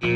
Hi,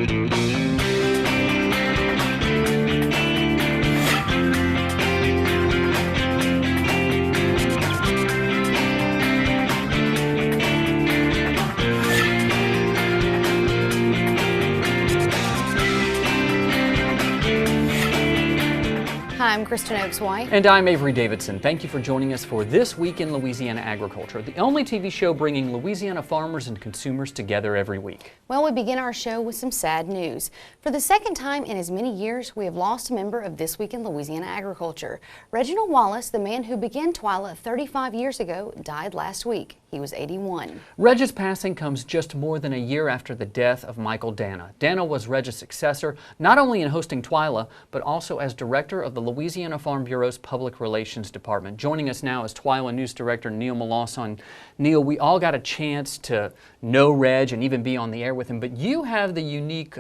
I'm Kristen Oaks-White. And I'm Avery Davidson. Thank you for joining us for This Week in Louisiana Agriculture, the only TV show bringing Louisiana farmers and consumers together every week. Well, we begin our show with some sad news. For the second time in as many years, we have lost a member of This Week in Louisiana Agriculture. Regnal Wallace, the man who began TWILA 35 years ago, died last week. He was 81. Reg's passing comes just more than a year after the death of Michael Dana. Dana was Reg's successor, not only in hosting TWILA, but also as director of the Louisiana Farm Bureau's Public Relations Department. Joining us now is TWILA News Director Neil Melancon. Neil, we all got a chance to know Reg and even be on the air with him, but you have the unique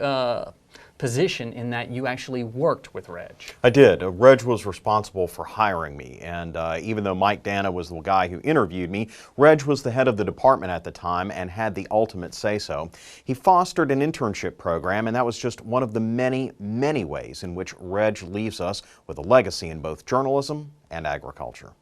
position in that you actually worked with Reg. I did. Reg was responsible for hiring me, and even though Mike Dana was the guy who interviewed me, Reg was the head of the department at the time and had the ultimate say-so. He fostered an internship program, and that was just one of the many, many ways in which Reg leaves us with a legacy in both journalism and agriculture.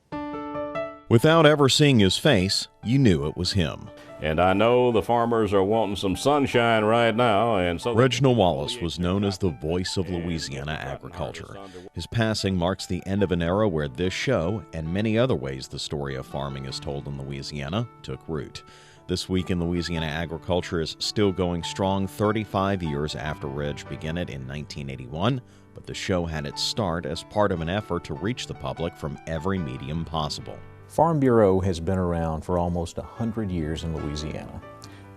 Without ever seeing his face, you knew it was him. And I know the farmers are wanting some sunshine right now, and so Regnal Wallace was known as the voice of Louisiana agriculture. His passing marks the end of an era where this show, and many other ways the story of farming is told in Louisiana, took root. This Week in Louisiana Agriculture is still going strong 35 years after Reg began it in 1981, but the show had its start as part of an effort to reach the public from every medium possible. Farm Bureau has been around for almost 100 years in Louisiana.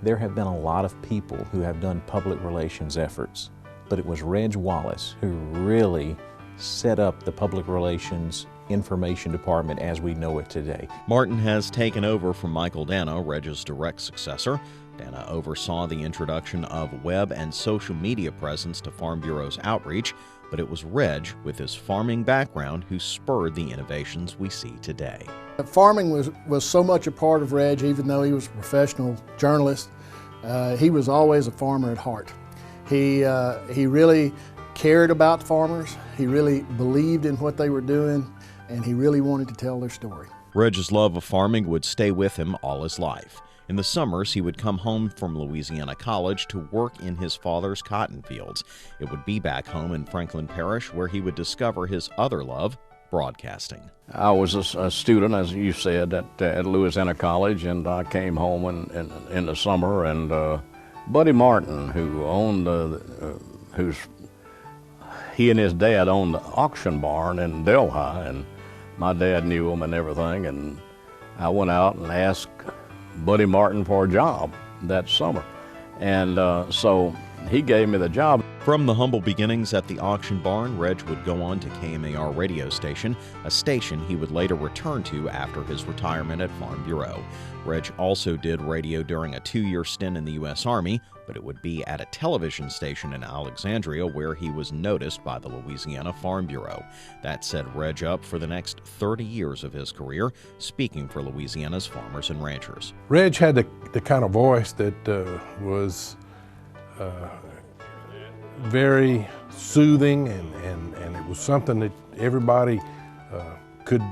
There have been a lot of people who have done public relations efforts, but it was Reg Wallace who really set up the public relations information department as we know it today. Martin has taken over from Michael Dana, Reg's direct successor. Dana oversaw the introduction of web and social media presence to Farm Bureau's outreach, but it was Reg, with his farming background, who spurred the innovations we see today. Farming was so much a part of Reg, even though he was a professional journalist. He was always a farmer at heart. He really cared about farmers, he really believed in what they were doing, and he really wanted to tell their story. Reg's love of farming would stay with him all his life. In the summers, he would come home from Louisiana College to work in his father's cotton fields. It would be back home in Franklin Parish where he would discover his other love, broadcasting. I was a student, as you said, at Louisiana College, and I came home in the summer, and Buddy Martin, who owned, he and his dad owned the auction barn in Delhi, and my dad knew him and everything, and I went out and asked Buddy Martin for a job that summer, and so he gave me the job. From the humble beginnings at the auction barn, Reg would go on to KMAR radio station, a station he would later return to after his retirement at Farm Bureau. Reg also did radio during a 2-year stint in the U.S. Army, but it would be at a television station in Alexandria where he was noticed by the Louisiana Farm Bureau. That set Reg up for the next 30 years of his career, speaking for Louisiana's farmers and ranchers. Reg had the kind of voice that was very soothing, and it was something that everybody could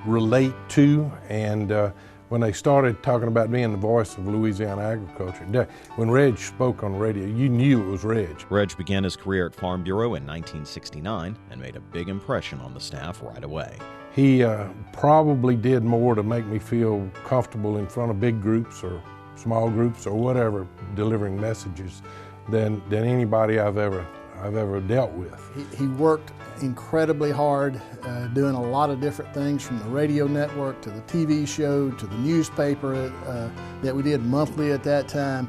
relate to. And when they started talking about being the voice of Louisiana agriculture, when Reg spoke on the radio, you knew it was Reg. Reg began his career at Farm Bureau in 1969 and made a big impression on the staff right away. He probably did more to make me feel comfortable in front of big groups or small groups or whatever, delivering messages, than anybody I've ever dealt with. He worked incredibly hard, doing a lot of different things, from the radio network to the TV show to the newspaper that we did monthly at that time.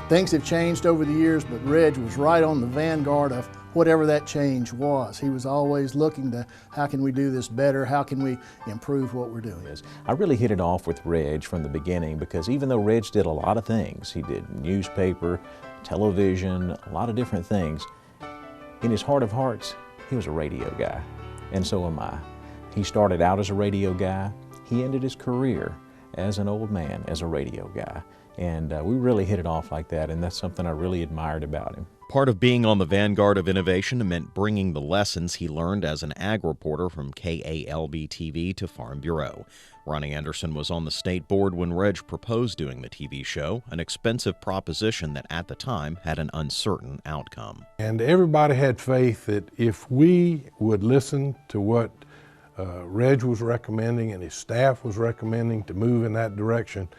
Things have changed over the years, but Reg was right on the vanguard of whatever that change was. He was always looking to, how can we do this better? How can we improve what we're doing? I really hit it off with Reg from the beginning, because even though Reg did a lot of things, he did newspaper, television, a lot of different things, in his heart of hearts, he was a radio guy, and so am I. He started out as a radio guy. He ended his career as an old man, as a radio guy. And we really hit it off like that, and that's something I really admired about him. Part of being on the vanguard of innovation meant bringing the lessons he learned as an ag reporter from KALB-TV to Farm Bureau. Ronnie Anderson was on the state board when Reg proposed doing the TV show, an expensive proposition that at the time had an uncertain outcome. And everybody had faith that if we would listen to what Reg was recommending and his staff was recommending to move in that direction,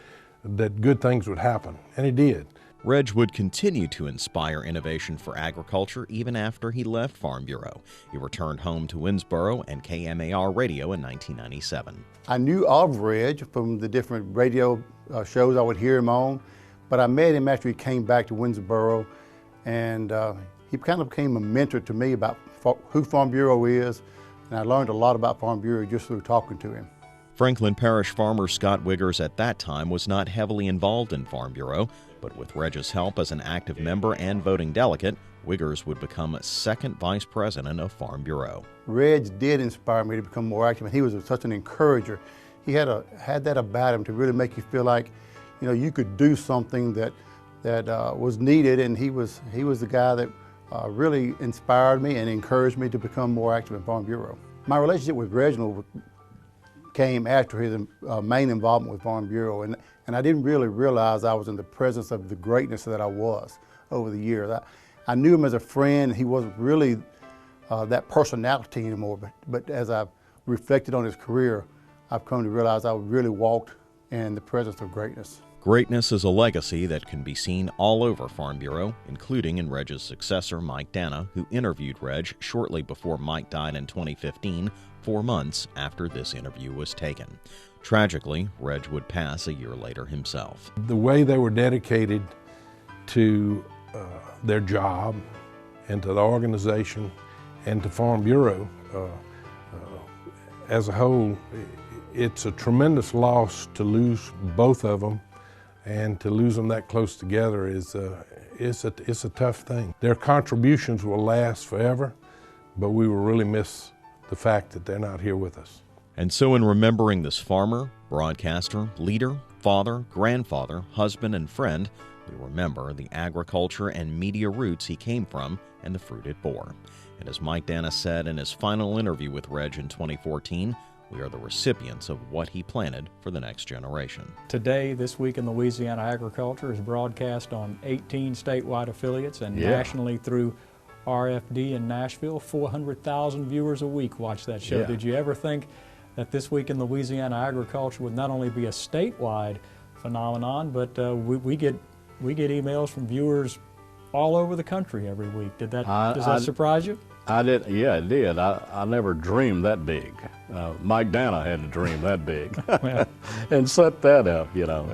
that good things would happen, and it did. Reg would continue to inspire innovation for agriculture even after he left Farm Bureau. He returned home to Winsboro and KMAR Radio in 1997. I knew of Reg from the different radio shows I would hear him on, but I met him after he came back to Winsboro, and he kind of became a mentor to me about who Farm Bureau is, and I learned a lot about Farm Bureau just through talking to him. Franklin Parish farmer Scott Wiggers at that time was not heavily involved in Farm Bureau, but with Reg's help as an active member and voting delegate, Wiggers would become second vice president of Farm Bureau. Reg did inspire me to become more active, and he was such an encourager. He had that about him to really make you feel like, you know, you could do something that was needed, and he was the guy that really inspired me and encouraged me to become more active in Farm Bureau. My relationship with Reginald came after his main involvement with Farm Bureau, and I didn't really realize I was in the presence of the greatness that I was over the years. I knew him as a friend. He wasn't really that personality anymore, but as I've reflected on his career, I've come to realize I really walked in the presence of greatness. Greatness is a legacy that can be seen all over Farm Bureau, including in Reg's successor, Mike Dana, who interviewed Reg shortly before Mike died in 2015, 4 months after this interview was taken. Tragically, Reg would pass a year later himself. The way they were dedicated to their job and to the organization and to Farm Bureau as a whole, it's a tremendous loss to lose both of them, and to lose them that close together is it's a tough thing. Their contributions will last forever, but we will really miss the fact that they're not here with us. And so in remembering this farmer, broadcaster, leader, father, grandfather, husband, and friend, we remember the agriculture and media roots he came from and the fruit it bore. And as Mike Dana said in his final interview with Reg in 2014, we are the recipients of what he planted for the next generation. Today, This Week in Louisiana Agriculture is broadcast on 18 statewide affiliates and nationally through RFD in Nashville. 400,000 viewers a week watch that show. Did you ever think that This Week in Louisiana Agriculture would not only be a statewide phenomenon, but we get emails from viewers all over the country every week. Does that surprise you? I did, yeah, it did. I never dreamed that big. Mike Dana had to dream that big and set that up, you know.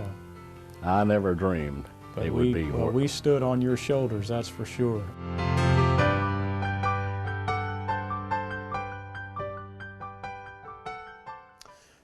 I never dreamed it would be. Well, we stood on your shoulders, that's for sure.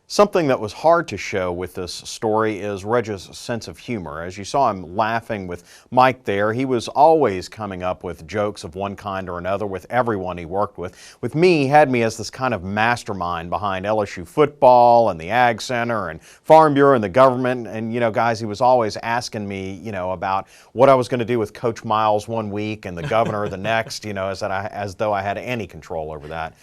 Something that was hard to show with this story is Reg's sense of humor. As you saw him laughing with Mike there, he was always coming up with jokes of one kind or another with everyone he worked with. With me, he had me as this kind of mastermind behind LSU football and the Ag Center and Farm Bureau and the government. And, you know, guys, he was always asking me, you know, about what I was going to do with Coach Miles one week and the governor the next, you know, as though I had any control over that.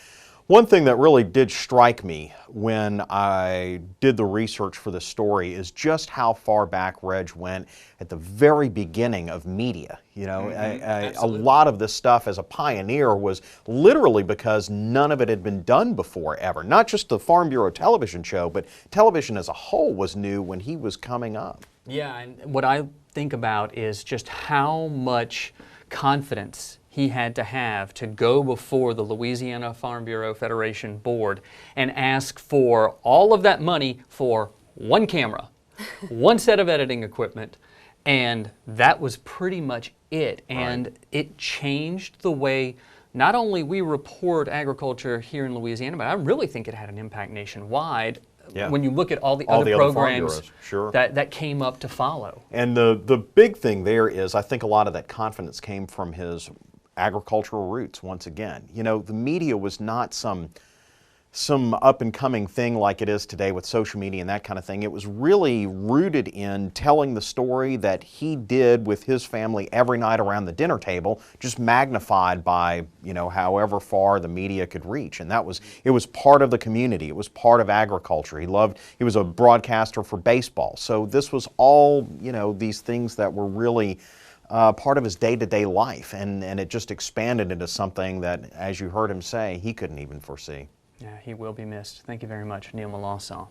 One thing that really did strike me when I did the research for this story is just how far back Reg went at the very beginning of media. You know, a lot of this stuff as a pioneer was literally because none of it had been done before ever. Not just the Farm Bureau television show, but television as a whole was new when he was coming up. Yeah, and what I think about is just how much confidence he had to go before the Louisiana Farm Bureau Federation Board and ask for all of that money for one camera, one set of editing equipment, and that was pretty much it. And it changed the way not only we report agriculture here in Louisiana, but I really think it had an impact nationwide. When you look at all the other programs that came up to follow. And the big thing there is, I think a lot of that confidence came from his agricultural roots once again. You know, the media was not some some up-and-coming thing like it is today with social media and that kind of thing. It was really rooted in telling the story that he did with his family every night around the dinner table, just magnified by, you know, however far the media could reach. And it was part of the community. It was part of agriculture. He was a broadcaster for baseball. So this was all, you know, these things that were really part of his day-to-day life. And it just expanded into something that, as you heard him say, he couldn't even foresee. Yeah, he will be missed. Thank you very much, Neil Melancon.